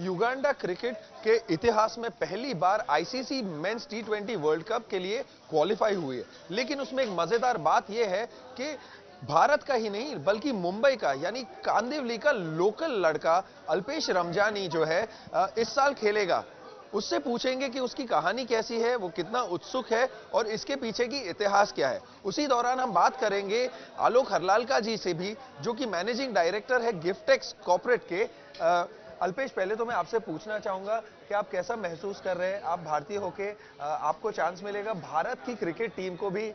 Uganda cricket के इतिहास में पहली बार आईसीसी मेंस टी20 वर्ल्ड कप के लिए क्वालिफाई हुई है। लेकिन उसमें एक मजेदार बात यह है कि भारत का ही नहीं बल्कि मुंबई का यानी कांदिवली का लोकल लड़का अल्पेश रमजानी जो है इस साल खेलेगा। उससे पूछेंगे कि उसकी कहानी कैसी है, वो कितना उत्सुक है और इसके पीछे की इतिहास क्या है। उसी दौरान हम बात करेंगे आलोक हरलालका जी से भी, जो कि मैनेजिंग डायरेक्टर है गिफ्टेक्स कॉर्पोरेट के। अल्पेश, पहले तो मैं आपसे पूछना चाहूंगा कि आप कैसा महसूस कर रहे हैं, आप भारतीय होके आपको चांस मिलेगा भारत की क्रिकेट टीम को भी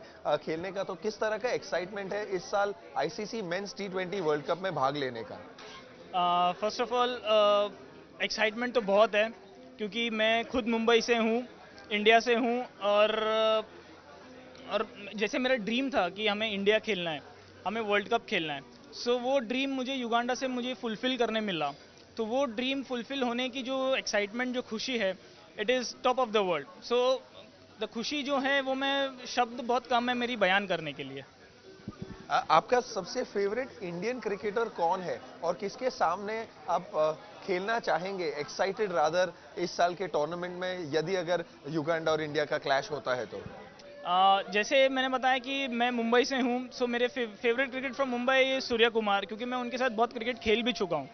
खेलने का, तो किस तरह का एक्साइटमेंट है इस साल आईसीसी मेंस टी20 वर्ल्ड कप में भाग लेने का? फर्स्ट ऑफ ऑल एक्साइटमेंट तो बहुत है, क्योंकि मैं खुद मुंबई से हूँ, इंडिया से हूँ। और जैसे मेरा ड्रीम था कि हमें इंडिया खेलना है, हमें वर्ल्ड कप खेलना है। सो वो ड्रीम मुझे युगांडा से मुझे फुलफ़िल करने मिला। तो वो ड्रीम फुलफ़िल होने की जो एक्साइटमेंट, जो खुशी है, it is top of the world. So the खुशी जो है वो मैं शब्द बहुत कम है मेरी बयान करने के लिए। आपका सबसे फेवरेट इंडियन क्रिकेटर कौन है और किसके सामने आप खेलना चाहेंगे, एक्साइटेड रादर, इस साल के टूर्नामेंट में, यदि अगर युगांडा और इंडिया का क्लैश होता है तो? जैसे मैंने बताया कि मैं मुंबई से हूँ, सो मेरे favourite cricket from Mumbai Surya Kumar, क्योंकि मैं उनके साथ बहुत क्रिकेट खेल भी चुका हूँ।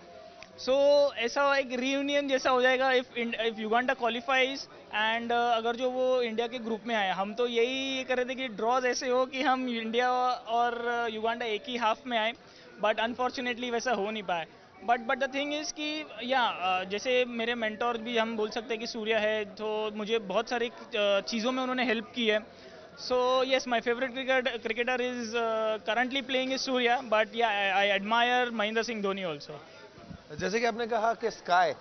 सो ऐसा एक रीयूनियन जैसा हो जाएगा इफ युगांडा क्वालिफाइज। एंड अगर जो वो इंडिया के ग्रुप में आए, हम तो यही कर रहे थे कि ड्रॉज ऐसे हो कि हम इंडिया और युगांडा एक ही हाफ में आए, बट अनफॉर्चुनेटली वैसा हो नहीं पाया। बट द थिंग इज़ कि या जैसे मेरे मेंटोर भी हम बोल सकते हैं कि सूर्य है, तो मुझे बहुत सारी चीज़ों में उन्होंने हेल्प की है। So yes, my favorite cricketer is currently playing is Surya, but yeah, I admire Mahendra Singh Dhoni also. जैसे कि आपने कहा कि स्काई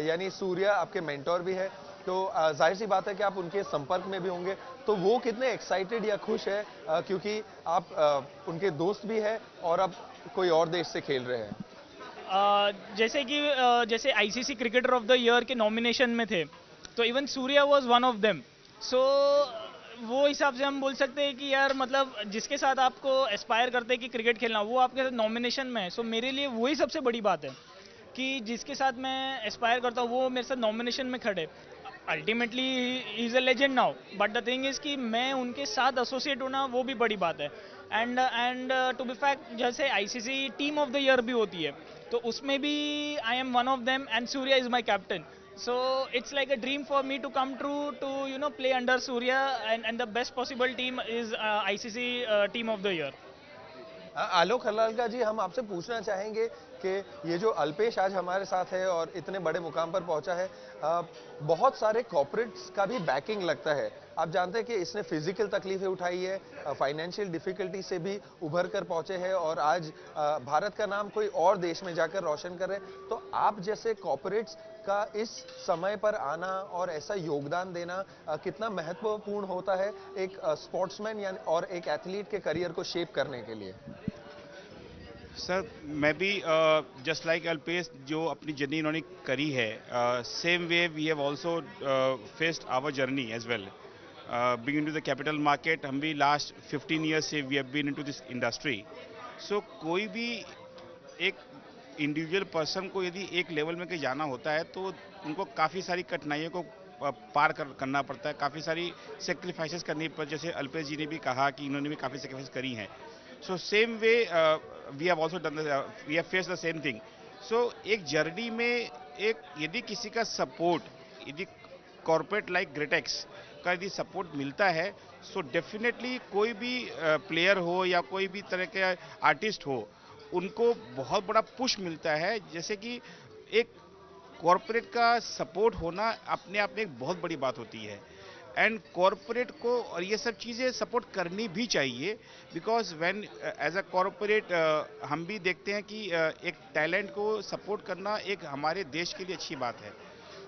यानी सूर्य आपके मेंटोर भी है, तो जाहिर सी बात है कि आप उनके संपर्क में भी होंगे। तो वो कितने एक्साइटेड या खुश है क्योंकि आप उनके दोस्त भी है और अब कोई और देश से खेल रहे हैं? जैसे कि जैसे ICC cricketer of the year के नॉमिनेशन में थे, तो even Surya was one of them. So वो हिसाब से हम बोल सकते हैं कि यार, मतलब जिसके साथ आपको एस्पायर करते हैं कि क्रिकेट खेलना, वो आपके साथ नॉमिनेशन में है। सो मेरे लिए वही सबसे बड़ी बात है कि जिसके साथ मैं एस्पायर करता हूँ वो मेरे साथ नॉमिनेशन में खड़े। Ultimately he is a legend now, but the thing is कि मैं उनके साथ एसोसिएट होना वो भी बड़ी बात है। एंड टू बी फैक्ट, जैसे ICC team of the year भी होती है, तो उसमें भी I am one of them and Surya is my captain. So it's like a dream for me to come true to play under Surya, and the best possible team is ICC team of the year. आलोक हलालका जी, हम आपसे पूछना चाहेंगे कि ये जो अल्पेश आज हमारे साथ है और इतने बड़े मुकाम पर पहुंचा है, बहुत सारे कॉर्पोरेट्स का भी बैकिंग लगता है। आप जानते हैं कि इसने फिजिकल तकलीफें उठाई है, फाइनेंशियल डिफिकल्टी से भी उभर कर पहुंचे हैं और आज भारत का नाम कोई और देश में जाकर रोशन कर रहे हैं। तो आप जैसे कॉर्पोरेट्स का इस समय पर आना और ऐसा योगदान देना कितना महत्वपूर्ण होता है एक स्पोर्ट्समैन यानी और एक एथलीट के करियर को शेप करने के लिए? सर, मैं भी जस्ट लाइक अल्पेश जो अपनी जर्नी इन्होंने करी है, same way we have also faced our journey as well. Being into the capital market, हम भी लास्ट 15 ईयर्स से we have been into this industry. So कोई भी एक इंडिविजुअल पर्सन को यदि एक लेवल में कहीं जाना होता है तो उनको काफ़ी सारी कठिनाइयों को करना पड़ता है, काफ़ी सारी सेक्रीफाइसेस करनी पड़ती है। जैसे अल्पेश जी ने भी कहा कि इन्होंने भी काफ़ी सेक्रीफाइस करी हैं। So same way we have also done, we have face the same thing. So एक जर्नी में एक यदि किसी का सपोर्ट, यदि कॉर्पोरेट लाइक ग्रेटेक्स का यदि सपोर्ट मिलता है, सो डेफिनेटली कोई भी प्लेयर हो या कोई भी तरह के आर्टिस्ट हो, उनको बहुत बड़ा पुश मिलता है। जैसे कि एक कॉर्पोरेट का सपोर्ट होना अपने आप में एक बहुत बड़ी बात होती है, एंड कॉर्पोरेट को और ये सब चीज़ें सपोर्ट करनी भी चाहिए। Because when as a corporate हम भी देखते हैं कि एक टैलेंट को सपोर्ट करना एक हमारे देश के लिए अच्छी बात है।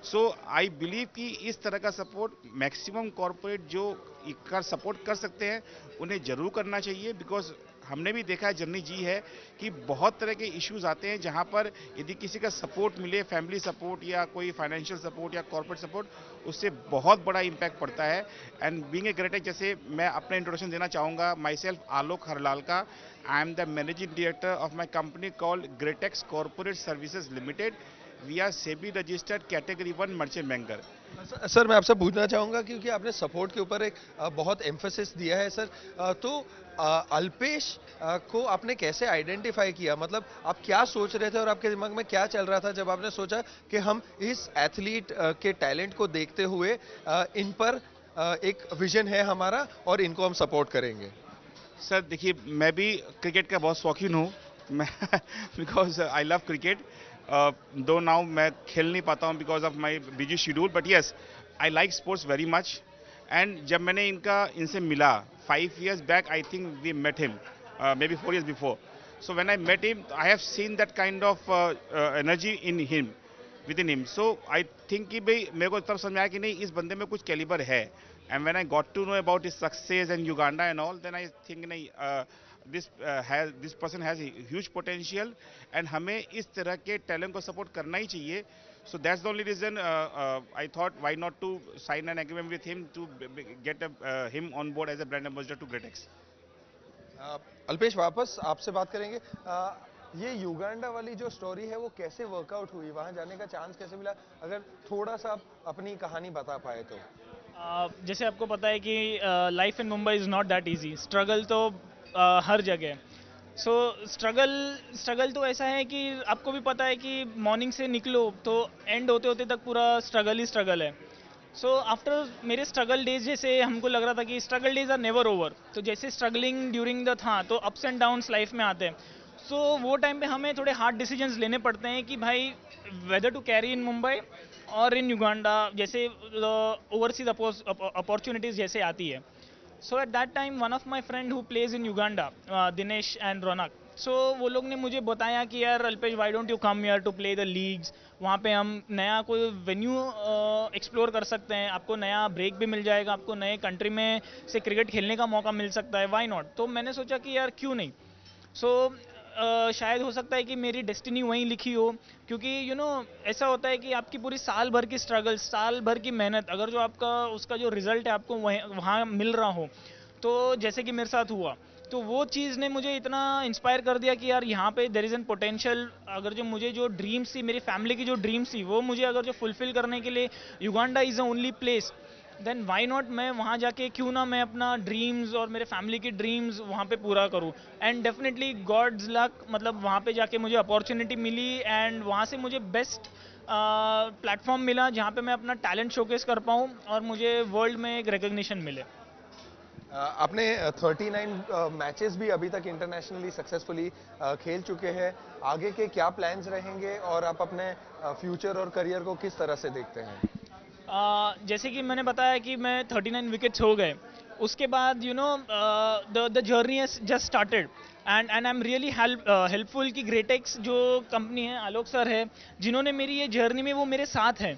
सो आई बिलीव कि इस तरह का सपोर्ट मैक्सिमम कॉर्पोरेट जो कर सपोर्ट कर सकते हैं उन्हें जरूर करना चाहिए। बिकॉज हमने भी देखा है, जर्नी जी है, कि बहुत तरह के इश्यूज आते हैं जहां पर यदि किसी का सपोर्ट मिले, फैमिली सपोर्ट या कोई फाइनेंशियल सपोर्ट या कॉर्पोरेट सपोर्ट, उससे बहुत बड़ा इम्पैक्ट पड़ता है। एंड बीइंग ए ग्रेटेक, जैसे मैं अपना इंट्रोडक्शन देना चाहूँगा, myself Alok Harlalka, I am the managing director of my company called Gretex corporate services limited. We are SEBI registered category 1 merchant banker. Sir मैं आपसे पूछना चाहूंगा क्योंकि आपने सपोर्ट के ऊपर एक बहुत एम्फेसिस दिया है सर, तो अल्पेश को आपने कैसे आइडेंटिफाई किया, मतलब आप क्या सोच रहे थे और आपके दिमाग में क्या चल रहा था जब आपने सोचा कि हम इस एथलीट के टैलेंट को देखते हुए इन पर एक विजन है हमारा और इनको हम सपोर्ट करेंगे? सर देखिए, मैं भी क्रिकेट का बहुत शौकीन हूँ, मैं because I love cricket, though now मैं खेल नहीं पाता हूँ because of my busy schedule, but yes I like sports very much. And जब मैंने इनसे मिला 5 years back, I think we met him may be 4 years before, so when I met him I have seen that kind of energy in him, within him, so I think कि भाई मेरे को तब समझ में आया कि नहीं, इस बंदे में कुछ कैलिबर है। And when I got to know about his success in Uganda and all, then I think this person has huge potential and हमें इस तरह के talent को support करना ही चाहिए. So that's the only reason I thought why not to sign an agreement with him to get him on board as a brand ambassador to GreatX. Alpesh वापस आपसे बात करेंगे। ये युगांडा वाली जो स्टोरी है वो कैसे वर्कआउट हुई, वहां जाने का चांस कैसे मिला, अगर थोड़ा सा आप अपनी कहानी बता पाए तो। जैसे आपको पता है कि life in Mumbai is not that easy, struggle तो हर जगह। सो स्ट्रगल तो ऐसा है कि आपको भी पता है कि मॉर्निंग से निकलो तो एंड होते होते तक पूरा स्ट्रगल ही स्ट्रगल है। सो आफ्टर मेरे स्ट्रगल डेज, जैसे हमको लग रहा था कि struggle days are never over, तो जैसे स्ट्रगलिंग ड्यूरिंग द था तो अप्स एंड डाउन्स लाइफ में आते हैं। सो वो टाइम पे हमें थोड़े हार्ड डिसीजंस लेने पड़ते हैं कि भाई whether to carry in Mumbai और इन युगांडा, जैसे ओवरसीज अपॉर्चुनिटीज़ जैसे आती है। So at that time one of my friend who plays in Uganda, Dinesh and Raunak, so वो लोग ने मुझे बताया कि यार Alpesh, why don't you come here to play the leagues, वहाँ पे हम नया कोई वेन्यू एक्सप्लोर कर सकते हैं, आपको नया ब्रेक भी मिल जाएगा, आपको नए कंट्री में से क्रिकेट खेलने का मौका मिल सकता है, वाई नॉट। तो मैंने सोचा कि यार क्यों नहीं। सो शायद हो सकता है कि मेरी डेस्टिनी वहीं लिखी हो, क्योंकि यू नो ऐसा होता है कि आपकी पूरी साल भर की स्ट्रगल, साल भर की मेहनत, अगर जो आपका उसका जो रिजल्ट है आपको वहाँ मिल रहा हो, तो जैसे कि मेरे साथ हुआ, तो वो चीज़ ने मुझे इतना इंस्पायर कर दिया कि यार यहाँ पे देयर इज़ एन पोटेंशियल। अगर जो मुझे जो ड्रीम्स थी, मेरी फैमिली की जो ड्रीम्स थी, वो मुझे अगर जो फुलफिल करने के लिए Uganda is the only place, then why not, मैं वहाँ जाके क्यों ना मैं अपना ड्रीम्स और मेरे फैमिली की ड्रीम्स वहाँ पे पूरा करूँ। एंड डेफिनेटली गॉड्स लक, मतलब वहाँ पे जाके मुझे अपॉर्चुनिटी मिली एंड वहाँ से मुझे बेस्ट प्लेटफॉर्म मिला जहाँ पे मैं अपना टैलेंट शोकेस कर पाऊँ और मुझे वर्ल्ड में एक रिकग्निशन मिले। आपने 39 मैचेस भी अभी तक इंटरनेशनली सक्सेसफुली खेल चुके हैं, आगे के क्या प्लान्स रहेंगे और आप अपने फ्यूचर और करियर को किस तरह से देखते हैं? जैसे कि मैंने बताया कि मैं 39 विकेट्स हो गए, उसके बाद you know the journey has just started and I am really helpful कि ग्रेटेक्स जो कंपनी है, आलोक सर है, जिन्होंने मेरी ये जर्नी में वो मेरे साथ हैं,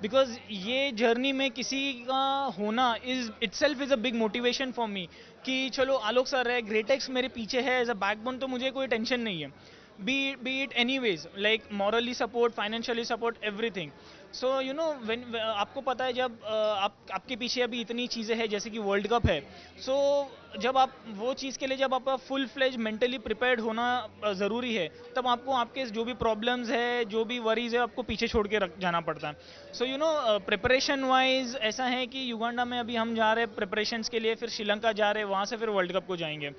बिकॉज ये जर्नी में किसी का होना is itself is a big motivation for me, कि चलो आलोक सर है, ग्रेटेक्स मेरे पीछे है एज अ बैकबोन, तो मुझे कोई टेंशन नहीं है, B it any ways, like morally support, financially support, everything. So you know when आपको पता है जब आपके पीछे अभी इतनी चीज़ें हैं जैसे कि वर्ल्ड कप है, सो जब आप वो चीज़ के लिए जब आप फुल फ्लेज मेंटली प्रिपेयर्ड होना ज़रूरी है, तब आपको आपके जो भी प्रॉब्लम्स है, जो भी वरीज है, आपको पीछे छोड़ के रख जाना पड़ता है। So you no preparation wise ऐसा है कि युगांडा में अभी हम जा रहे हैं प्रिपरेशंस के लिए, फिर श्रीलंका जा रहे हैं, वहाँ से फिर वर्ल्ड कप को जाएंगे।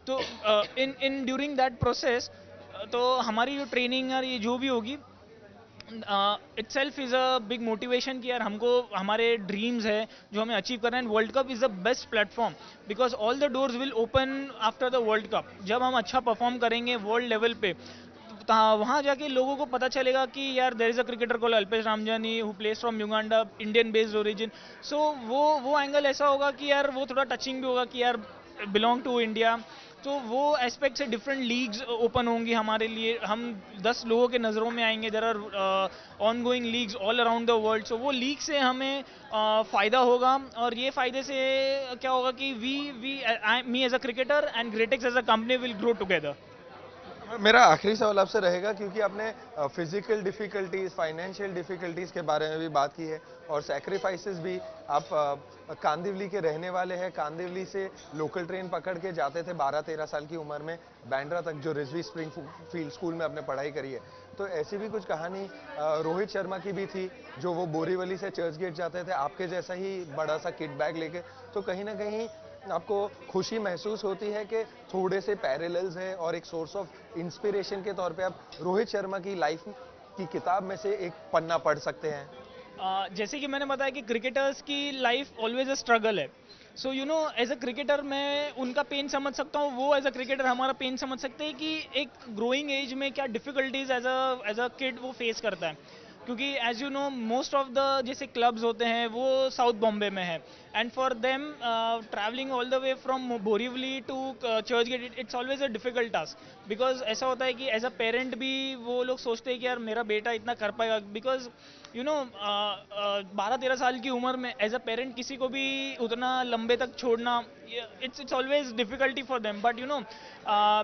तो इन ड्यूरिंग दैट प्रोसेस तो हमारी जो ट्रेनिंग और ये जो भी होगी, itself is a big motivation कि यार हमको हमारे ड्रीम्स है जो हमें अचीव करना है। World cup is the best platform because all the doors will open after the world cup. जब हम अच्छा परफॉर्म करेंगे वर्ल्ड लेवल पे, वहाँ जाके लोगों को पता चलेगा कि यार there is a cricketer called Alpesh Ramjani who plays from Uganda, Indian based origin. So वो एंगल ऐसा होगा कि यार वो थोड़ा टचिंग भी होगा कि यार बिलोंग टू इंडिया। तो वो एस्पेक्ट से डिफरेंट लीग्स ओपन होंगी हमारे लिए, हम 10 लोगों के नज़रों में आएंगे। There are ongoing leagues all around the world. So वो लीग से हमें फ़ायदा होगा और ये फ़ायदे से क्या होगा कि me as a cricketer and Gretex as a company will grow together. मेरा आखिरी सवाल आपसे रहेगा, क्योंकि आपने फिजिकल डिफिकल्टीज, फाइनेंशियल डिफिकल्टीज के बारे में भी बात की है और सैक्रिफाइसेस भी। आप कांदिवली के रहने वाले हैं, कांदिवली से लोकल ट्रेन पकड़ के जाते थे 12-13 साल की उम्र में बांद्रा तक, जो रिजवी स्प्रिंग फील्ड स्कूल में आपने पढ़ाई करी है। तो ऐसी भी कुछ कहानी रोहित शर्मा की भी थी, जो वो बोरीवली से चर्च गेट जाते थे आपके जैसा ही बड़ा सा किट बैग लेके। तो कहीं ना कहीं आपको खुशी महसूस होती है कि थोड़े से पैरेलल्स हैं और एक सोर्स ऑफ इंस्पिरेशन के तौर पे आप रोहित शर्मा की लाइफ की किताब में से एक पन्ना पढ़ सकते हैं। जैसे कि मैंने बताया कि क्रिकेटर्स की लाइफ ऑलवेज अ स्ट्रगल है। So you know as a cricketer मैं उनका पेन समझ सकता हूँ, वो एज अ क्रिकेटर हमारा पेन समझ सकते हैं कि एक ग्रोइंग एज में क्या डिफिकल्टीज एज अ किड वो फेस करता है। क्योंकि as you know most of the जैसे क्लब्स होते हैं वो साउथ बॉम्बे में है, and for them travelling all the way from Borivali to Churchgate it's always a difficult task. Because ऐसा होता है कि एज अ पेरेंट भी वो लोग सोचते हैं कि यार मेरा बेटा इतना कर पाएगा, बिकॉज यू नो 12-13 साल की उम्र में एज अ पेरेंट किसी को भी उतना लंबे तक छोड़ना it's always difficulty for them. But you know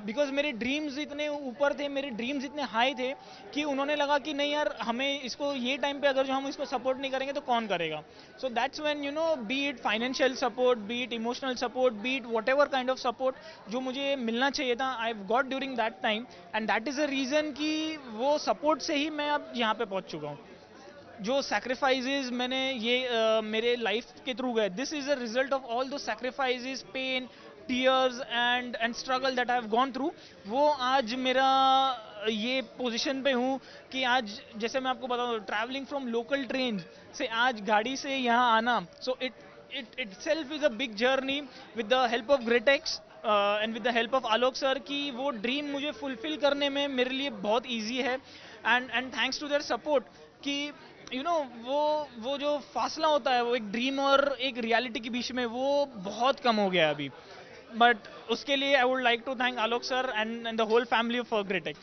because मेरे ड्रीम्स इतने ऊपर थे, मेरे ड्रीम्स इतने हाई थे कि उन्होंने लगा कि नहीं यार हमें इसको ये टाइम पे अगर जो हम इसको सपोर्ट नहीं करेंगे तो कौन करेगा। So that's when you know B it financial support, B it emotional support, B it what ever kind of support जो मुझे मिलना चाहिए था, I got during that time, and that is a reason कि वो सपोर्ट से ही मैं अब यहाँ पे पहुँच चुका हूँ। जो सैक्रिफाइसेस मैंने ये मेरे लाइफ के थ्रू गए, this is a result of all those sacrifices, pain, tears and struggle that I have gone through. वो आज मेरा ये पोजीशन पे हूँ कि आज जैसे मैं आपको बताऊँ ट्रैवलिंग फ्रॉम लोकल ट्रेन से आज गाड़ी से यहाँ आना, so it itself is a big journey with the help of Gretex and with the help of Alok sir कि वो ड्रीम मुझे फुलफिल करने में मेरे लिए बहुत ईजी है, and thanks to their support कि यू नो वो जो फासला होता है वो एक ड्रीम और एक रियलिटी के बीच में वो बहुत कम हो गया है अभी। बट उसके लिए I would like to thank Alok sir and the whole family of ग्रेटेक्स।